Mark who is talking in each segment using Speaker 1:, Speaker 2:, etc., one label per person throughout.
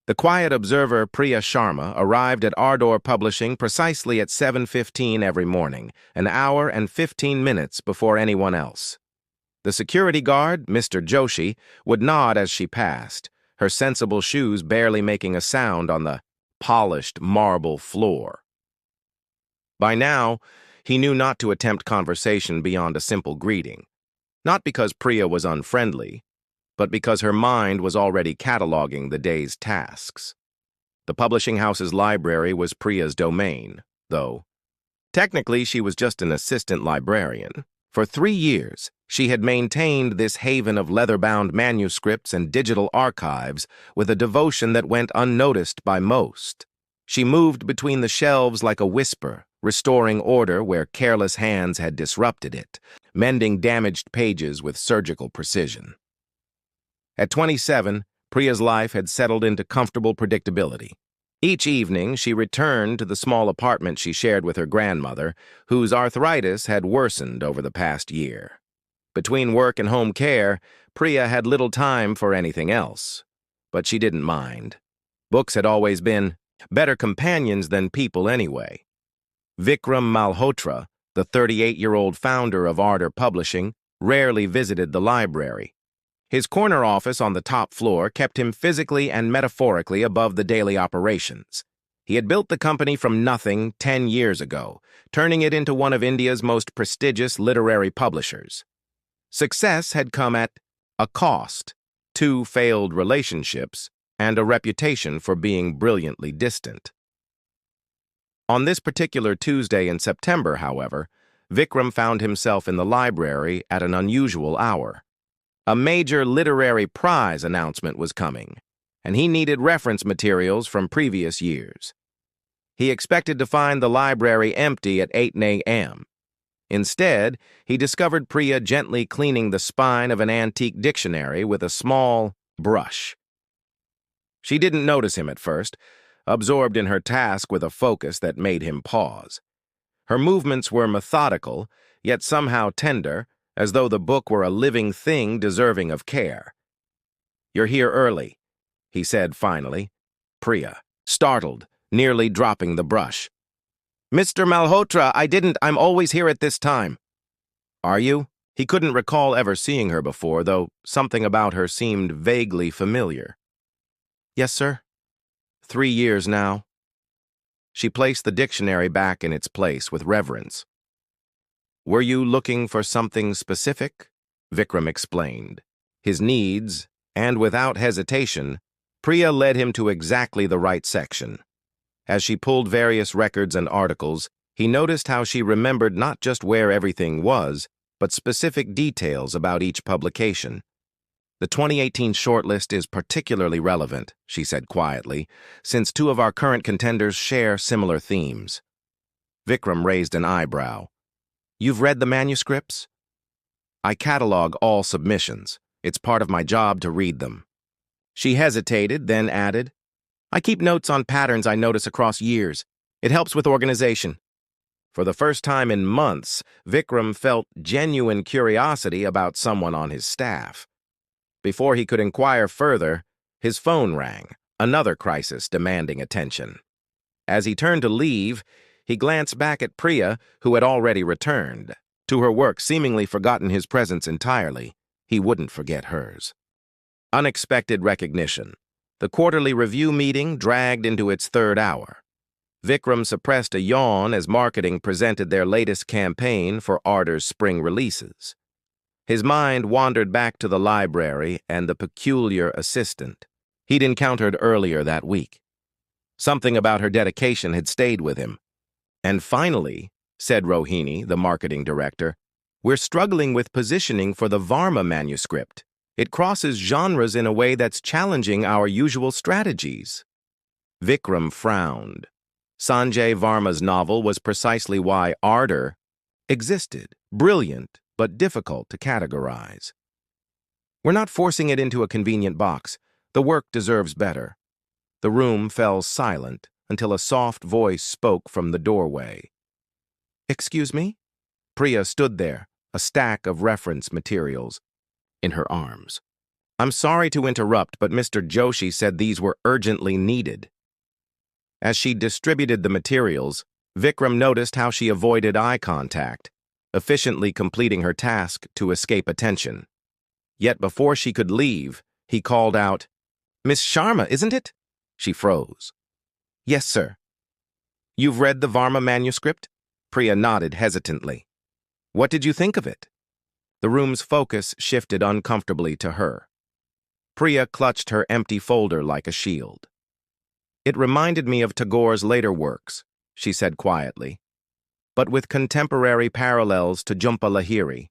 Speaker 1: The quiet observer Priya Sharma arrived at Ardor Publishing precisely at 7:15 every morning, an hour and 15 minutes before anyone else. The security guard, Mr. Joshi, would nod as she passed, her sensible shoes barely making a sound on the polished marble floor. By now, he knew not to attempt conversation beyond a simple greeting, not because Priya was unfriendly, but because her mind was already cataloging the day's tasks. The publishing house's library was Priya's domain, though. Technically, she was just an assistant librarian. For 3 years, she had maintained this haven of leather-bound manuscripts and digital archives with a devotion that went unnoticed by most. She moved between the shelves like a whisper, restoring order where careless hands had disrupted it, mending damaged pages with surgical precision. At 27, Priya's life had settled into comfortable predictability. Each evening, she returned to the small apartment she shared with her grandmother, whose arthritis had worsened over the past year. Between work and home care, Priya had little time for anything else. But she didn't mind. Books had always been better companions than people anyway. Vikram Malhotra, the 38-year-old founder of Ardor Publishing, rarely visited the library. His corner office on the top floor kept him physically and metaphorically above the daily operations. He had built the company from nothing 10 years ago, turning it into one of India's most prestigious literary publishers. Success had come at a cost: 2 failed relationships and a reputation for being brilliantly distant. On this particular Tuesday in September, however, Vikram found himself in the library at an unusual hour. A major literary prize announcement was coming, and he needed reference materials from previous years. He expected to find the library empty at 8 a.m. Instead, he discovered Priya gently cleaning the spine of an antique dictionary with a small brush. She didn't notice him at first, absorbed in her task with a focus that made him pause. Her movements were methodical, yet somehow tender, as though the book were a living thing deserving of care. "You're here early," he said finally. Priya, startled, nearly dropping the brush. "Mr. Malhotra, I'm always here at this time." "Are you?" He couldn't recall ever seeing her before, though something about her seemed vaguely familiar. "Yes, sir. 3 years now." She placed the dictionary back in its place with reverence. "Were you looking for something specific?" Vikram explained. His needs, and without hesitation, Priya led him to exactly the right section. As she pulled various records and articles, he noticed how she remembered not just where everything was, but specific details about each publication. "The 2018 shortlist is particularly relevant," she said quietly, "since 2 of our current contenders share similar themes." Vikram raised an eyebrow. "You've read the manuscripts?" "I catalog all submissions. It's part of my job to read them." She hesitated, then added, "I keep notes on patterns I notice across years. It helps with organization." For the first time in months, Vikram felt genuine curiosity about someone on his staff. Before he could inquire further, his phone rang, another crisis demanding attention. As he turned to leave, he glanced back at Priya, who had already returned. To her work, seemingly forgotten his presence entirely. He wouldn't forget hers. Unexpected recognition. The quarterly review meeting dragged into its 3rd hour. Vikram suppressed a yawn as marketing presented their latest campaign for Ardor's spring releases. His mind wandered back to the library and the peculiar assistant he'd encountered earlier that week. Something about her dedication had stayed with him. "And finally," said Rohini, the marketing director, "we're struggling with positioning for the Varma manuscript. It crosses genres in a way that's challenging our usual strategies." Vikram frowned. Sanjay Varma's novel was precisely why Ardor existed, brilliant, but difficult to categorize. "We're not forcing it into a convenient box. The work deserves better." The room fell silent until a soft voice spoke from the doorway. "Excuse me?" Priya stood there, a stack of reference materials in her arms. I'm sorry to interrupt, but Mr. Joshi said these were urgently needed. As she distributed the materials, Vikram noticed how she avoided eye contact, efficiently completing her task to escape attention. Yet before she could leave, he called out, "Miss Sharma, isn't it?" She froze. "Yes, sir." "You've read the Varma manuscript?" Priya nodded hesitantly. "What did you think of it?" The room's focus shifted uncomfortably to her. Priya clutched her empty folder like a shield. "It reminded me of Tagore's later works," she said quietly, "but with contemporary parallels to Jhumpa Lahiri.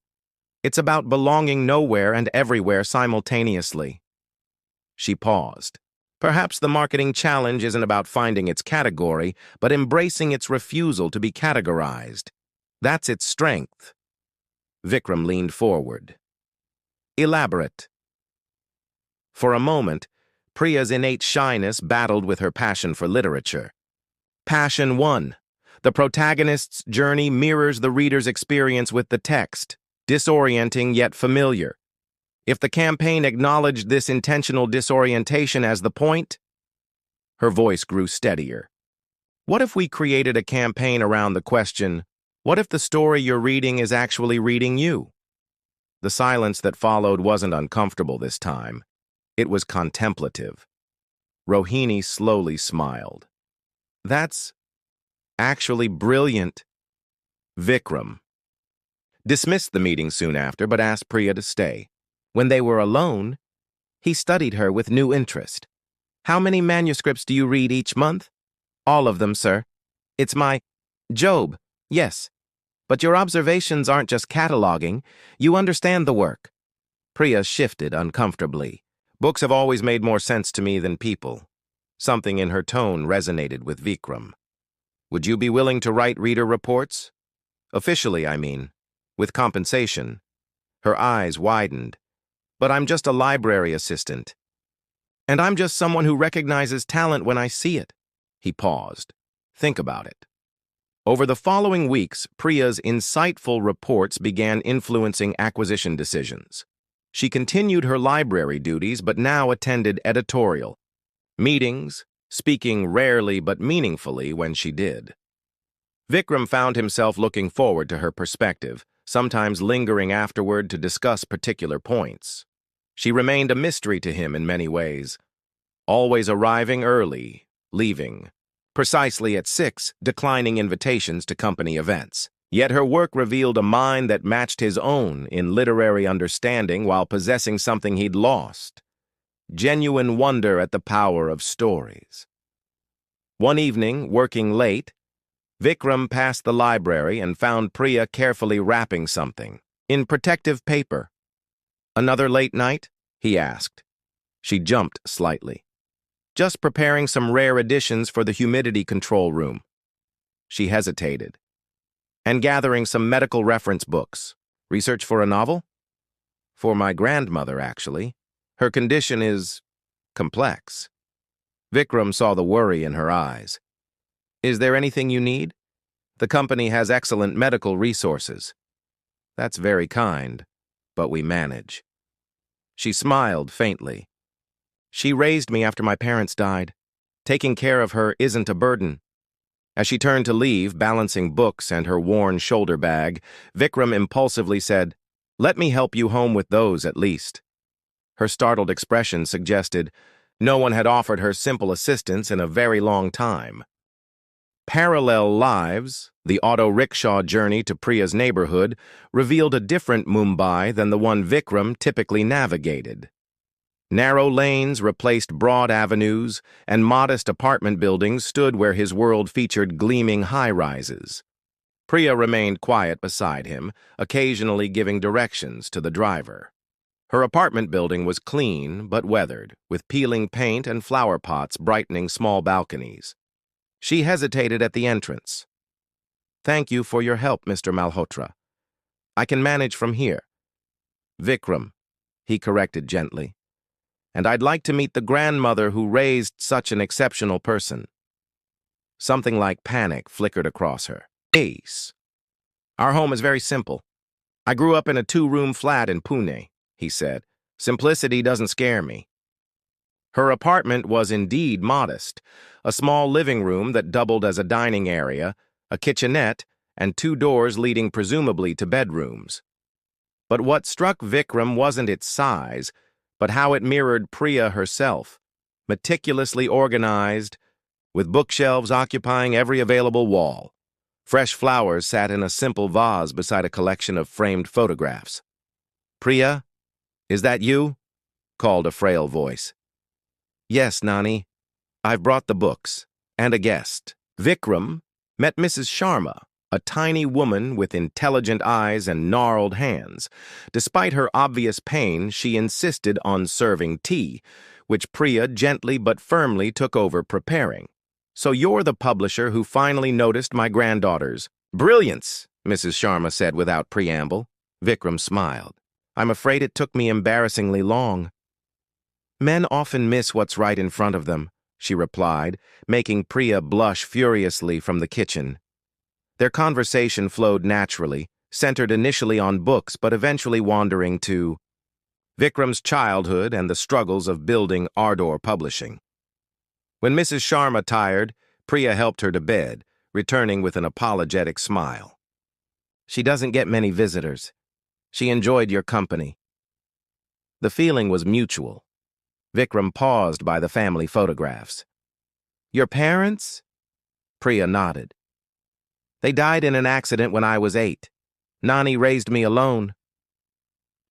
Speaker 1: It's about belonging nowhere and everywhere simultaneously." She paused. Perhaps the marketing challenge isn't about finding its category, but embracing its refusal to be categorized. That's its strength. Vikram leaned forward. "Elaborate." For a moment, Priya's innate shyness battled with her passion for literature. Passion 1. The protagonist's journey mirrors the reader's experience with the text, disorienting yet familiar. If the campaign acknowledged this intentional disorientation as the point, her voice grew steadier. What if we created a campaign around the question, what if the story you're reading is actually reading you? The silence that followed wasn't uncomfortable this time. It was contemplative. Rohini slowly smiled. "That's actually brilliant." Vikram dismissed the meeting soon after, but asked Priya to stay. When they were alone, he studied her with new interest. "How many manuscripts do you read each month?" "All of them, sir. It's my job, yes. But your observations aren't just cataloging. You understand the work." Priya shifted uncomfortably. "Books have always made more sense to me than people." Something in her tone resonated with Vikram. "Would you be willing to write reader reports? Officially, I mean. With compensation." Her eyes widened. "But I'm just a library assistant. And I'm just someone who recognizes talent when I see it." He paused. "Think about it." Over the following weeks, Priya's insightful reports began influencing acquisition decisions. She continued her library duties but now attended editorial meetings, speaking rarely but meaningfully when she did. Vikram found himself looking forward to her perspective, sometimes lingering afterward to discuss particular points. She remained a mystery to him in many ways, always arriving early, leaving precisely at 6, declining invitations to company events. Yet her work revealed a mind that matched his own in literary understanding while possessing something he'd lost: genuine wonder at the power of stories. One evening, working late, Vikram passed the library and found Priya carefully wrapping something in protective paper. "Another late night?" he asked. She jumped slightly. "Just preparing some rare editions for the humidity control room." She hesitated. "And gathering some medical reference books. Research for a novel?" "For my grandmother, actually. Her condition is complex." Vikram saw the worry in her eyes. "Is there anything you need? The company has excellent medical resources." "That's very kind, but we manage." She smiled faintly. "She raised me after my parents died. Taking care of her isn't a burden." As she turned to leave, balancing books and her worn shoulder bag, Vikram impulsively said, "Let me help you home with those, at least." Her startled expression suggested no one had offered her simple assistance in a very long time. Parallel Lives, the auto rickshaw journey to Priya's neighborhood, revealed a different Mumbai than the one Vikram typically navigated. Narrow lanes replaced broad avenues, and modest apartment buildings stood where his world featured gleaming high-rises. Priya remained quiet beside him, occasionally giving directions to the driver. Her apartment building was clean but weathered, with peeling paint and flower pots brightening small balconies. She hesitated at the entrance. "Thank you for your help, Mr. Malhotra. I can manage from here." "Vikram," he corrected gently. "And I'd like to meet the grandmother who raised such an exceptional person." Something like panic flickered across her face. "Our home is very simple. I grew up in a 2-room flat in Pune," he said, Simplicity doesn't scare me. Her apartment was indeed modest, a small living room that doubled as a dining area, a kitchenette, and 2 doors leading presumably to bedrooms. But what struck Vikram wasn't its size, but how it mirrored Priya herself, meticulously organized, with bookshelves occupying every available wall. Fresh flowers sat in a simple vase beside a collection of framed photographs. "Priya, is that you?" called a frail voice. "Yes, Nani. I've brought the books, and a guest." Vikram met Mrs. Sharma, a tiny woman with intelligent eyes and gnarled hands. Despite her obvious pain, she insisted on serving tea, which Priya gently but firmly took over preparing. "So you're the publisher who finally noticed my granddaughter's brilliance," Mrs. Sharma said without preamble. Vikram smiled. "I'm afraid it took me embarrassingly long." "Men often miss what's right in front of them," she replied, making Priya blush furiously from the kitchen. Their conversation flowed naturally, centered initially on books but eventually wandering to Vikram's childhood and the struggles of building Ardor Publishing. When Mrs. Sharma tired, Priya helped her to bed, returning with an apologetic smile. "She doesn't get many visitors. She enjoyed your company." The feeling was mutual. Vikram paused by the family photographs. "Your parents?" Priya nodded. "They died in an accident when I was 8. Nani raised me alone.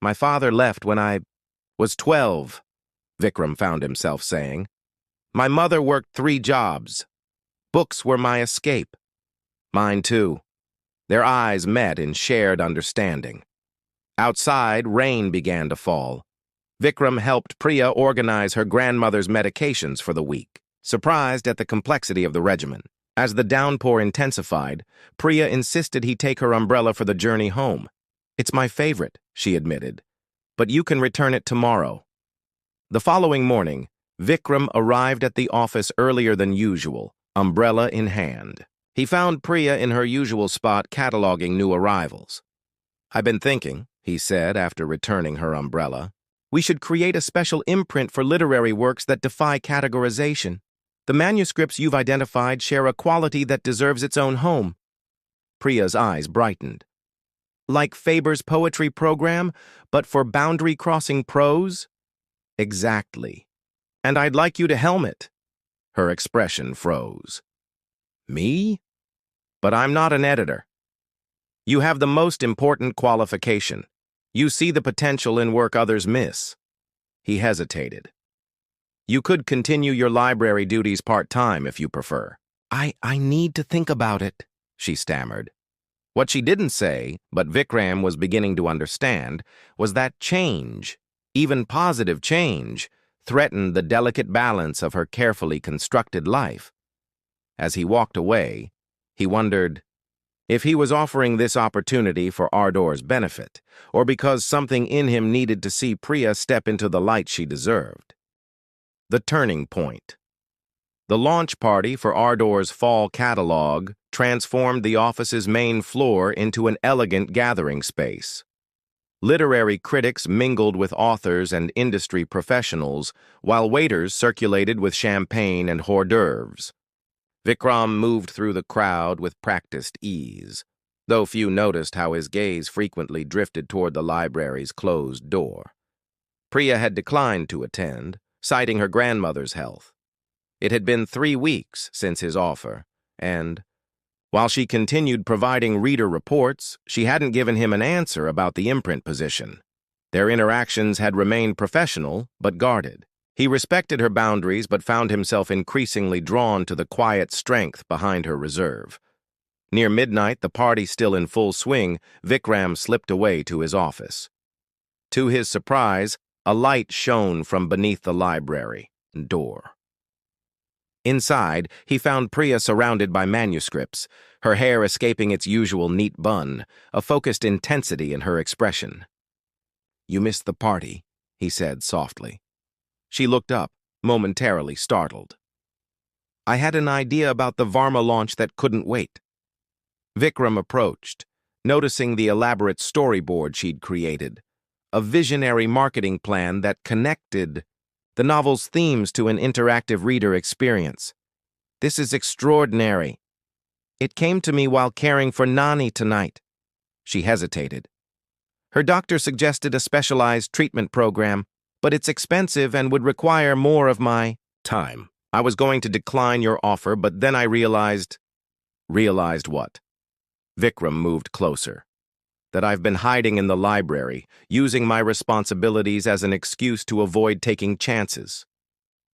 Speaker 1: My father left when I was 12, Vikram found himself saying. My mother worked 3 jobs. Books were my escape. Mine too." Their eyes met in shared understanding. Outside, rain began to fall. Vikram helped Priya organize her grandmother's medications for the week, surprised at the complexity of the regimen. As the downpour intensified, Priya insisted he take her umbrella for the journey home. "It's my favorite," she admitted, "but you can return it tomorrow." The following morning, Vikram arrived at the office earlier than usual, umbrella in hand. He found Priya in her usual spot cataloging new arrivals. "I've been thinking," he said after returning her umbrella, "we should create a special imprint for literary works that defy categorization. The manuscripts you've identified share a quality that deserves its own home." Priya's eyes brightened. "Like Faber's poetry program, but for boundary-crossing prose?" "Exactly. And I'd like you to helm it." Her expression froze. "Me? But I'm not an editor." "You have the most important qualification. You see the potential in work others miss." He hesitated. "You could continue your library duties part-time if you prefer." I need to think about it," she stammered. What she didn't say, but Vikram was beginning to understand, was that change, even positive change, threatened the delicate balance of her carefully constructed life. As he walked away, he wondered if he was offering this opportunity for Ardor's benefit, or because something in him needed to see Priya step into the light she deserved. The turning point. The launch party for Ardor's fall catalog transformed the office's main floor into an elegant gathering space. Literary critics mingled with authors and industry professionals, while waiters circulated with champagne and hors d'oeuvres. Vikram moved through the crowd with practiced ease, though few noticed how his gaze frequently drifted toward the library's closed door. Priya had declined to attend, citing her grandmother's health. It had been 3 weeks since his offer, and, while she continued providing reader reports, she hadn't given him an answer about the imprint position. Their interactions had remained professional, but guarded. He respected her boundaries, but found himself increasingly drawn to the quiet strength behind her reserve. Near midnight, the party still in full swing, Vikram slipped away to his office. To his surprise, a light shone from beneath the library door. Inside, he found Priya surrounded by manuscripts, her hair escaping its usual neat bun, a focused intensity in her expression. "You missed the party," he said softly. She looked up, momentarily startled. "I had an idea about the Varma launch that couldn't wait." Vikram approached, noticing the elaborate storyboard she'd created, a visionary marketing plan that connected the novel's themes to an interactive reader experience. This is extraordinary. It came to me while caring for Nani tonight. She hesitated. Her doctor suggested a specialized treatment program, but it's expensive and would require more of my time. I was going to decline your offer, but then I realized... Realized what? Vikram moved closer. That I've been hiding in the library, using my responsibilities as an excuse to avoid taking chances.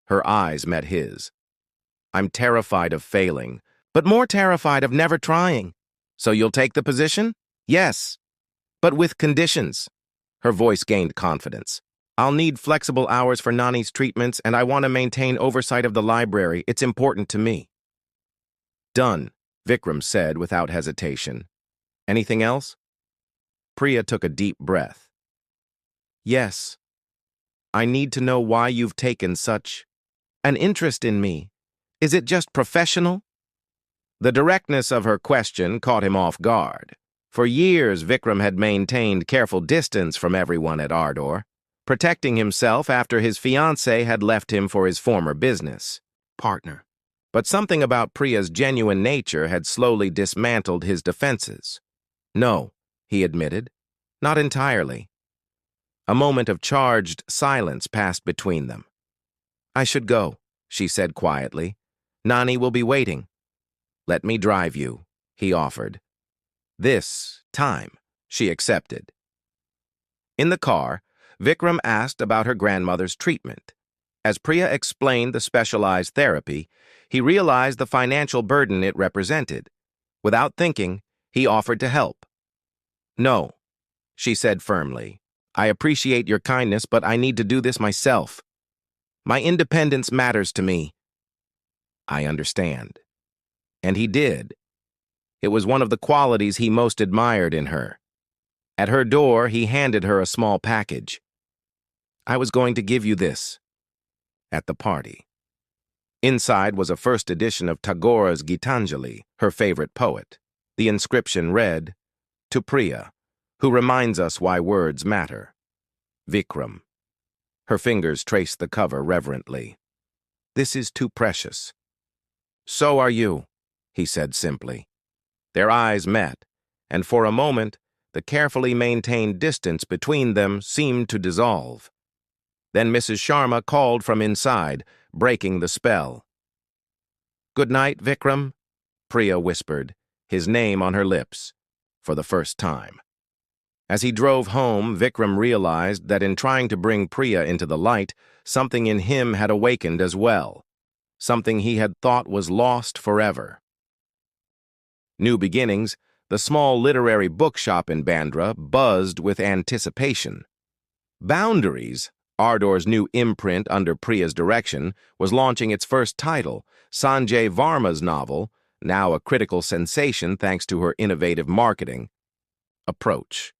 Speaker 1: Her eyes met his. I'm terrified of failing, but more terrified of never trying. So you'll take the position? Yes, but with conditions. Her voice gained confidence. I'll need flexible hours for Nani's treatments, and I want to maintain oversight of the library. It's important to me. Done, Vikram said without hesitation. Anything else? Priya took a deep breath. Yes. I need to know why you've taken such an interest in me. Is it just professional? The directness of her question caught him off guard. For years, Vikram had maintained careful distance from everyone at Ardor, protecting himself after his fiancée had left him for his former business partner. But something about Priya's genuine nature had slowly dismantled his defenses. No, he admitted, not entirely. A moment of charged silence passed between them. I should go, she said quietly. Nani will be waiting. Let me drive you, he offered. This time, she accepted. In the car, Vikram asked about her grandmother's treatment. As Priya explained the specialized therapy, he realized the financial burden it represented. Without thinking, he offered to help. No, she said firmly. I appreciate your kindness, but I need to do this myself. My independence matters to me. I understand. And he did. It was one of the qualities he most admired in her. At her door, he handed her a small package. I was going to give you this. At the party. Inside was a first edition of Tagore's Gitanjali, her favorite poet. The inscription read, To Priya, who reminds us why words matter. Vikram. Her fingers traced the cover reverently. This is too precious. So are you, he said simply. Their eyes met, and for a moment, the carefully maintained distance between them seemed to dissolve. Then Mrs. Sharma called from inside, breaking the spell. Good night, Vikram, Priya whispered, his name on her lips, for the first time. As he drove home, Vikram realized that in trying to bring Priya into the light, something in him had awakened as well, something he had thought was lost forever. New Beginnings, the small literary bookshop in Bandra, buzzed with anticipation. Boundaries, Ardor's new imprint under Priya's direction, was launching its first title, Sanjay Varma's novel, now a critical sensation thanks to her innovative marketing approach.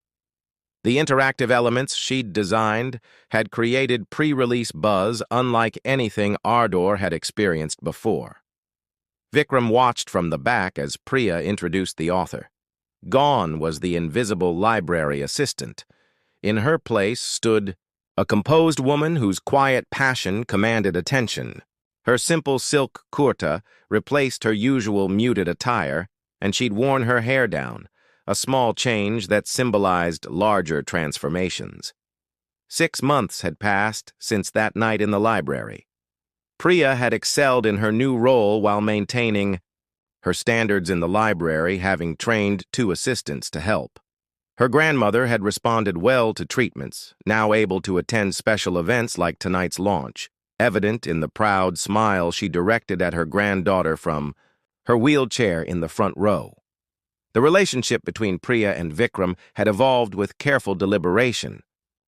Speaker 1: The interactive elements she'd designed had created pre-release buzz unlike anything Ardor had experienced before. Vikram watched from the back as Priya introduced the author. Gone was the invisible library assistant. In her place stood a composed woman whose quiet passion commanded attention. Her simple silk kurta replaced her usual muted attire, and she'd worn her hair down, a small change that symbolized larger transformations. 6 months had passed since that night in the library. Priya had excelled in her new role while maintaining her standards in the library, having trained 2 assistants to help. Her grandmother had responded well to treatments, now able to attend special events like tonight's launch, evident in the proud smile she directed at her granddaughter from her wheelchair in the front row. The relationship between Priya and Vikram had evolved with careful deliberation.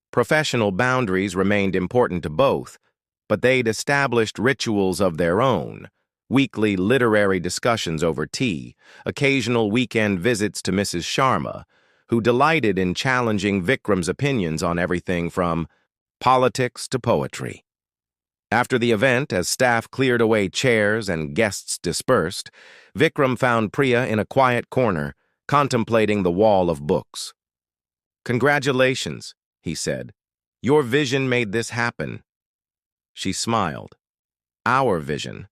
Speaker 1: Professional boundaries remained important to both, but they'd established rituals of their own, weekly literary discussions over tea, occasional weekend visits to Mrs. Sharma, who delighted in challenging Vikram's opinions on everything from politics to poetry. After the event, as staff cleared away chairs and guests dispersed, Vikram found Priya in a quiet corner, contemplating the wall of books. Congratulations, he said. Your vision made this happen. She smiled. Our vision.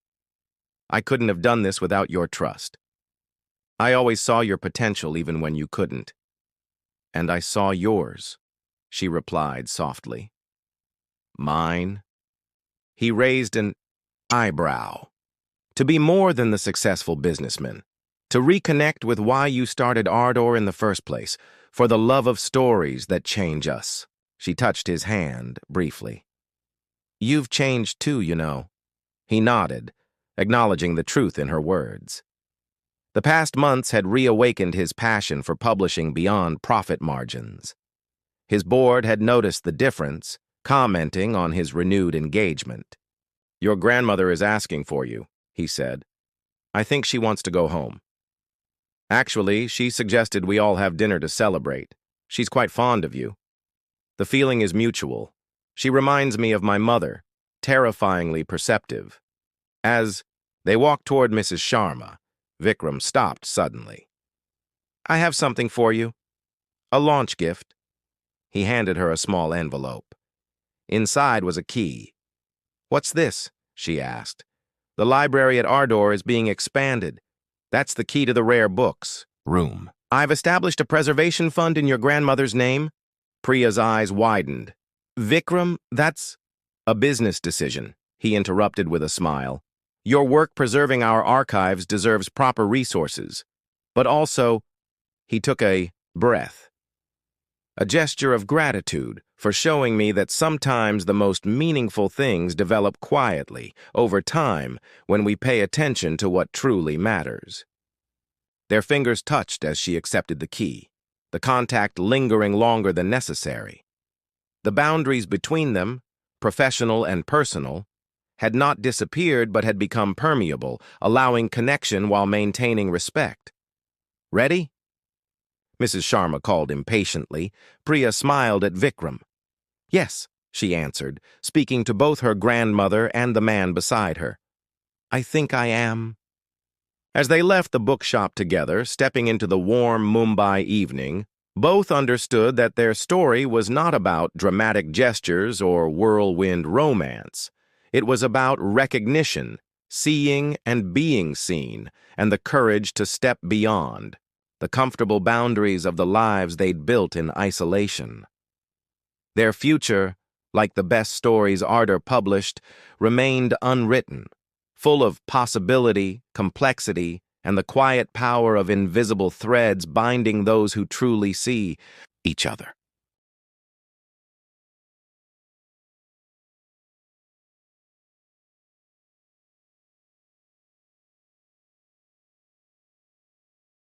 Speaker 1: I couldn't have done this without your trust. I always saw your potential even when you couldn't. And I saw yours, she replied softly. Mine? He raised an eyebrow. To be more than the successful businessman. To reconnect with why you started Ardor in the first place, for the love of stories that change us. She touched his hand briefly. You've changed too, you know. He nodded, acknowledging the truth in her words. The past months had reawakened his passion for publishing beyond profit margins. His board had noticed the difference, commenting on his renewed engagement. Your grandmother is asking for you, he said. I think she wants to go home. Actually, she suggested we all have dinner to celebrate. She's quite fond of you. The feeling is mutual. She reminds me of my mother, terrifyingly perceptive. As they walked toward Mrs. Sharma, Vikram stopped suddenly. I have something for you. A launch gift. He handed her a small envelope. Inside was a key. What's this? She asked. The library at Ardor is being expanded. That's the key to the rare books room. I've established a preservation fund in your grandmother's name. Priya's eyes widened. Vikram, that's a business decision, he interrupted with a smile. Your work preserving our archives deserves proper resources. But also, he took a breath. A gesture of gratitude for showing me that sometimes the most meaningful things develop quietly, over time, when we pay attention to what truly matters. Their fingers touched as she accepted the key, the contact lingering longer than necessary. The boundaries between them, professional and personal, had not disappeared but had become permeable, allowing connection while maintaining respect. Ready? Mrs. Sharma called impatiently. Priya smiled at Vikram. Yes, she answered, speaking to both her grandmother and the man beside her. I think I am. As they left the bookshop together, stepping into the warm Mumbai evening, both understood that their story was not about dramatic gestures or whirlwind romance. It was about recognition, seeing and being seen, and the courage to step beyond the comfortable boundaries of the lives they'd built in isolation. Their future, like the best stories Ardor published, remained unwritten, full of possibility, complexity, and the quiet power of invisible threads binding those who truly see each other.